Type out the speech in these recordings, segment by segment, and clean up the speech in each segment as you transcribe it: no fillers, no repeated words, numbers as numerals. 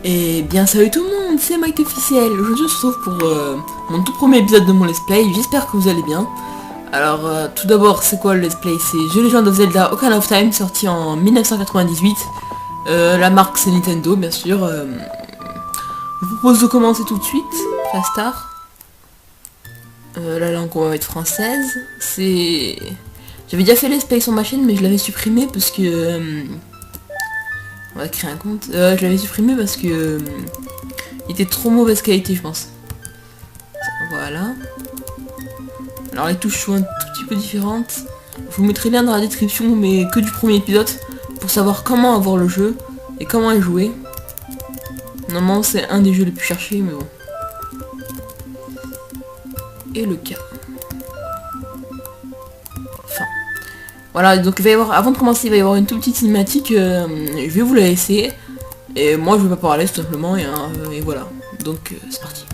Et bien salut tout le monde, c'est Mike officiel. Aujourd'hui on se retrouve pour mon tout premier épisode de mon let's play, j'espère que vous allez bien. Alors tout d'abord c'est quoi le let's play? C'est The Legend of Zelda Ocarina of Time, sorti en 1998. La marque c'est Nintendo bien sûr. Je vous propose de commencer tout de suite, fast start. La langue on va être française. C'est... J'avais déjà fait let's play sur ma chaîne mais je l'avais supprimé parce que... On va créer un compte. Je l'avais supprimé parce que... il était trop mauvaise qualité je pense. Voilà. Alors les touches sont un tout petit peu différentes. Je vous mettrai le lien dans la description mais que du premier épisode. Pour savoir comment avoir le jeu. Et comment y jouer. Normalement c'est un des jeux les plus cherchés mais bon. Et le cas. Enfin. Voilà, donc il va y avoir, avant de commencer, il va y avoir une toute petite cinématique, je vais vous la laisser, et moi je vais pas parler tout simplement, et voilà, donc c'est parti.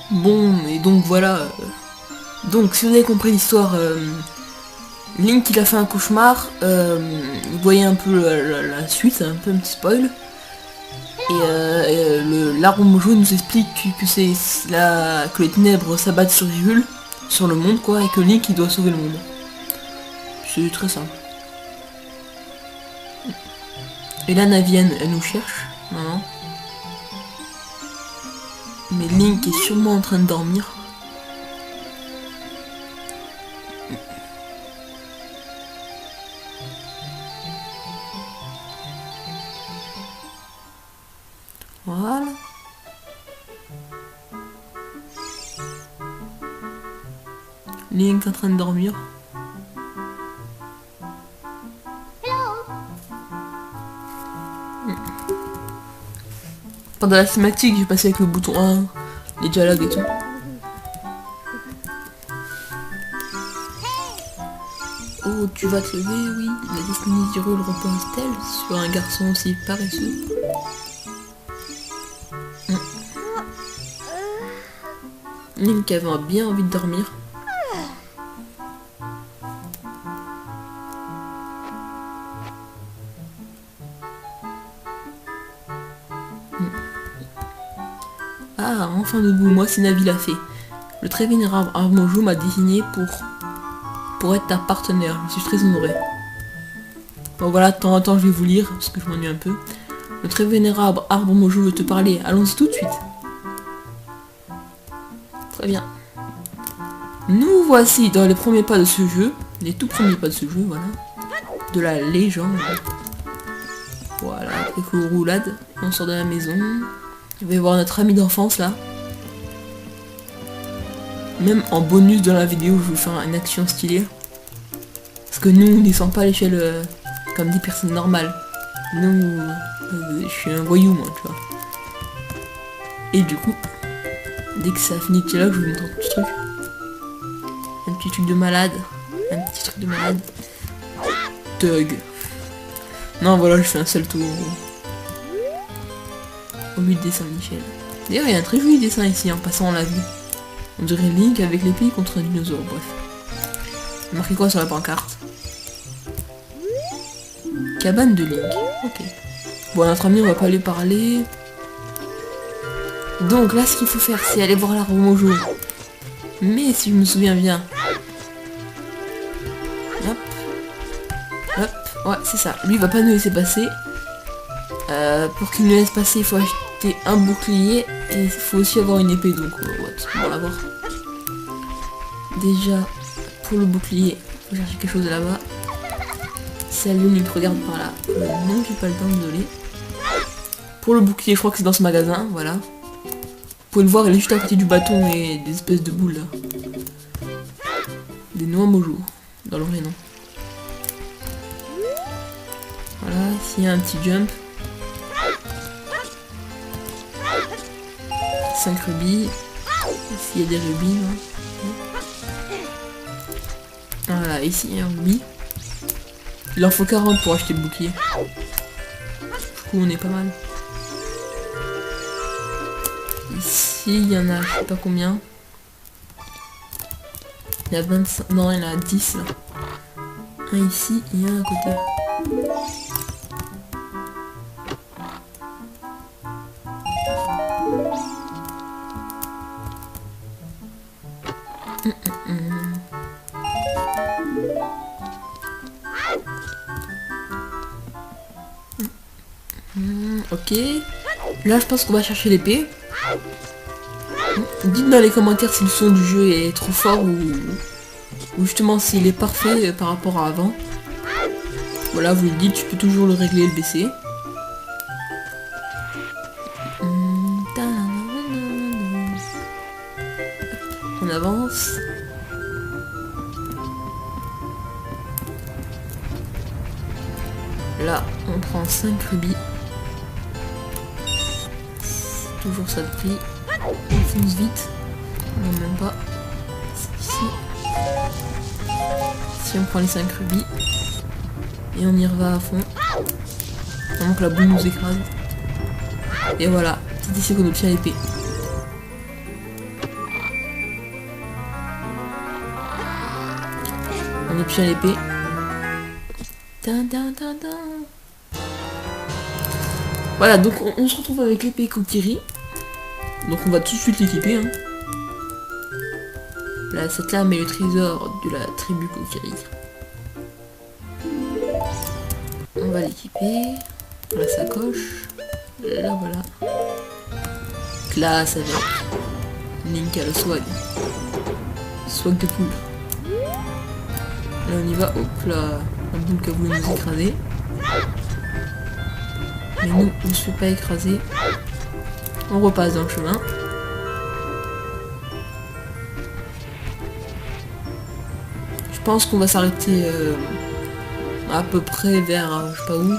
Bon, et donc voilà. Donc si vous avez compris l'histoire, Link il a fait un cauchemar. Vous voyez un peu la suite, un peu un petit spoil. Et l'arbre jaune nous explique que les ténèbres s'abattent sur Hyrule, sur le monde quoi, et que Link il doit sauver le monde. C'est très simple. Et la Navi elle nous cherche. Non. Mais Link est sûrement en train de dormir. Voilà. Link est en train de dormir. Pendant la cinématique, j'ai passé avec le bouton 1, les dialogues et tout. Oh, Tu vas te lever, oui. La destinée d'Hyrule repose-t-elle sur un garçon aussi paresseux? Link avait bien envie de dormir. Ah, enfin debout, moi c'est Navi l'a fait. Le très vénérable Armojo m'a désigné pour être ta partenaire. Je suis très honoré. Bon voilà, de temps en temps je vais vous lire, parce que je m'ennuie un peu. Le très vénérable Arbre Mojo veut te parler. Allons-y tout de suite. Très bien. Nous voici dans les premiers pas de ce jeu. Les tout premiers pas de ce jeu, voilà. De la légende. Voilà, quelques roulades. On sort de la maison. On va voir notre ami d'enfance là. Même en bonus dans la vidéo, je vais vous faire une action stylée. Parce que nous, on descend pas à l'échelle comme des personnes normales. Nous, je suis un voyou moi, tu vois. Et du coup, dès que ça a fini de là, je vous montre un petit truc. Un petit truc de malade. Un petit truc de malade. Thug. Non, voilà, je fais un seul tour. Au lieu de dessin Michel. D'ailleurs, il y a un très joli dessin ici, en passant la vie. On dirait Link avec l'épée contre un dinosaure, bref. Marqué quoi sur la pancarte? Cabane de Link. Ok. Bon, notre ami, on va pas lui parler. Donc là, ce qu'il faut faire, c'est aller voir l'arbre Mojo. Mais si je me souviens bien... Hop. Hop. Ouais, c'est ça. Lui, il va pas nous laisser passer. Pour qu'il nous laisse passer, il faut acheter un bouclier. Et il faut aussi avoir une épée, donc on va l'avoir. Déjà, pour le bouclier, il faut chercher quelque chose là-bas. Salut, Link, regarde par là. Non, j'ai pas le temps, désolé. Pour le bouclier, je crois que c'est dans ce magasin, voilà. Vous pouvez le voir, il est juste à côté du bâton et des espèces de boules là. Des noix Mojo, dans le vrai nom. Voilà, ici il y a un petit jump. 5 rubis. Ici il y a des rubis. Là. Voilà, ici il y a un rubis. Il en faut 40 pour acheter le bouclier. Du coup on est pas mal. Ici il y en a je sais pas combien. Il y a 25. Non, il y en a 10 là. Un ici et un à côté. Ok. Là, je pense qu'on va chercher l'épée. Dites dans les commentaires si le son du jeu est trop fort ou justement s'il est parfait par rapport à avant. Voilà, vous le dites, tu peux toujours le régler et le baisser. On avance. Là, on prend 5 rubis. C'est toujours ça de prix. On fonce vite. Non, même pas. Ici. Ici, on prend les 5 rubis. Et on y va à fond. Vraiment que la boule nous écrase. Et voilà. C'est ici qu'on obtient l'épée. On obtient l'épée. Voilà, donc on se retrouve avec l'épée Kokiri. Donc on va tout de suite l'équiper. Hein. Là, cette lame est le trésor de la tribu Kokiri. On va l'équiper. La sacoche. Là voilà. Classe avec. Link a le swag. Swag de poule. Là on y va. Hop là. La boule qui a voulu nous écraser. Mais nous, on se fait pas écraser. On repasse dans le chemin. Je pense qu'on va s'arrêter à peu près vers, je sais pas où.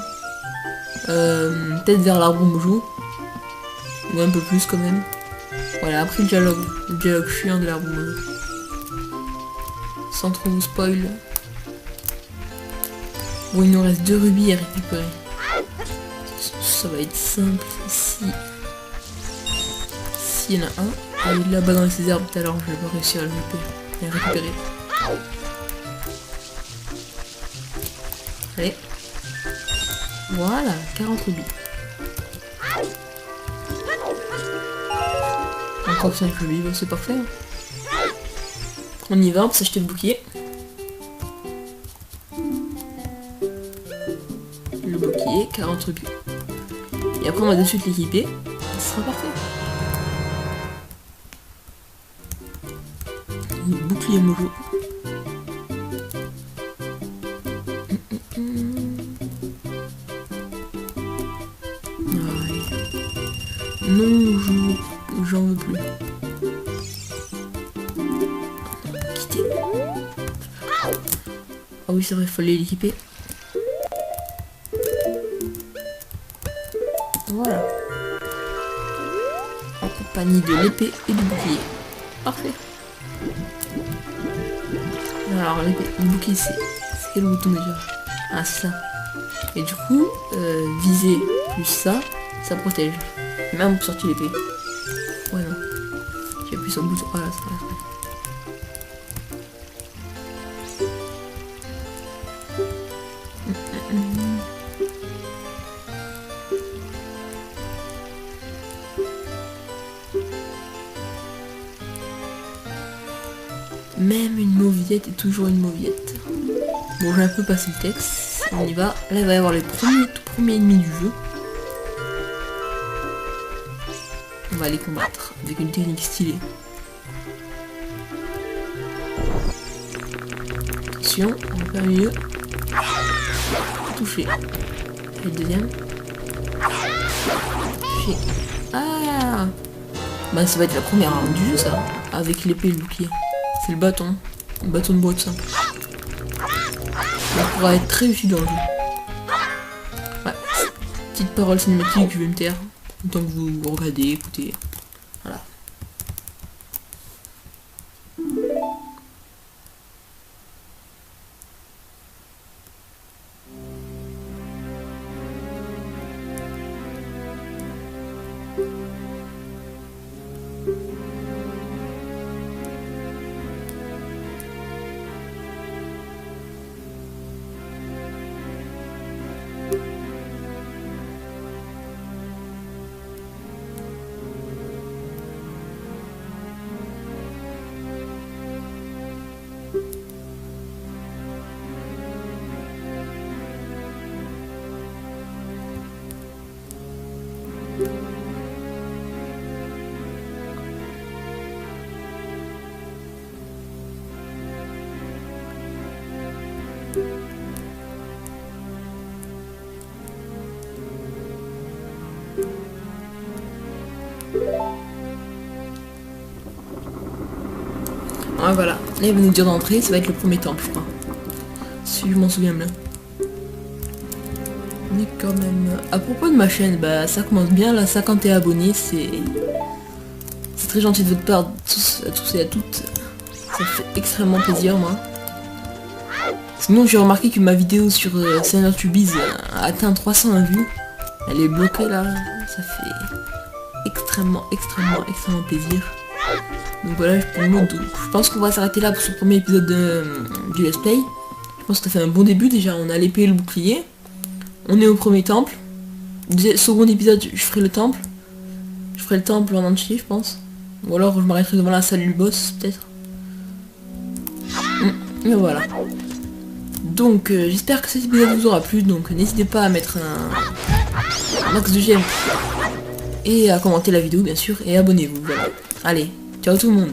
Peut-être vers l'arbre Mojo. Ou un peu plus quand même. Voilà, après le dialogue chiant de l'arbre Mojo. Sans trop vous spoil. Bon, il nous reste 2 rubis à récupérer. Ça va être simple. S'il y en a un, il est là-bas dans ces herbes tout à l'heure, je vais pas réussir à le récupérer. Allez. Voilà, 40 rubis. Encore 5 rubis, bon, c'est parfait. On y va, on peut s'acheter le bouclier. Le bouclier, 40 rubis. Et après on va de suite l'équiper. Ce sera parfait. Le bouclier mojo. Non, j'en veux plus. Quitter. Ah oui, c'est vrai, il fallait l'équiper. Voilà. En compagnie de l'épée et du bouclier. Parfait. Alors, l'épée, le bouclier, c'est quel bouton déjà? Ah, ça. Et du coup, viser plus ça protège. Même on peut sortir l'épée. Ouais, non. J'appuie sur le bouton. Voilà, ça va. Même une mauviette est toujours une mauviette. Bon, j'ai un peu passé le texte. On y va. Là, il va y avoir les tout premiers ennemis du jeu. On va les combattre avec une technique stylée. Attention, on va faire mieux. Toucher. Et le deuxième. Toucher. Ah! Bah ça va être la première arme du jeu ça. Avec l'épée et le bouclier. C'est le bâton. Le bâton de bois tout simple. Ça pourra être très utile dans le jeu. Ouais. Petite parole cinématique, je vais me taire. Tant que vous regardez, écoutez. Voilà. Ah voilà, là il va nous dire d'entrer, ça va être le premier temple je crois. Si je m'en souviens bien. On est quand même... À propos de ma chaîne, bah ça commence bien, là 51 abonnés, c'est très gentil de votre part, à tous et à toutes. Ça fait extrêmement plaisir moi. Sinon j'ai remarqué que ma vidéo sur Seigneur Tubiz a atteint 300 vues. Elle est bloquée là, ça fait extrêmement plaisir. Donc voilà, je pense qu'on va s'arrêter là pour ce premier épisode du let's play. Je pense que ça fait un bon début déjà, on a l'épée et le bouclier. On est au premier temple. Second épisode, je ferai le temple. Je ferai le temple en entier, je pense. Ou alors je m'arrêterai devant la salle du boss, peut-être. Et voilà. Donc j'espère que cet épisode vous aura plu, donc n'hésitez pas à mettre un max de j'aime et à commenter la vidéo bien sûr, et abonnez-vous, voilà. Allez, ciao tout le monde.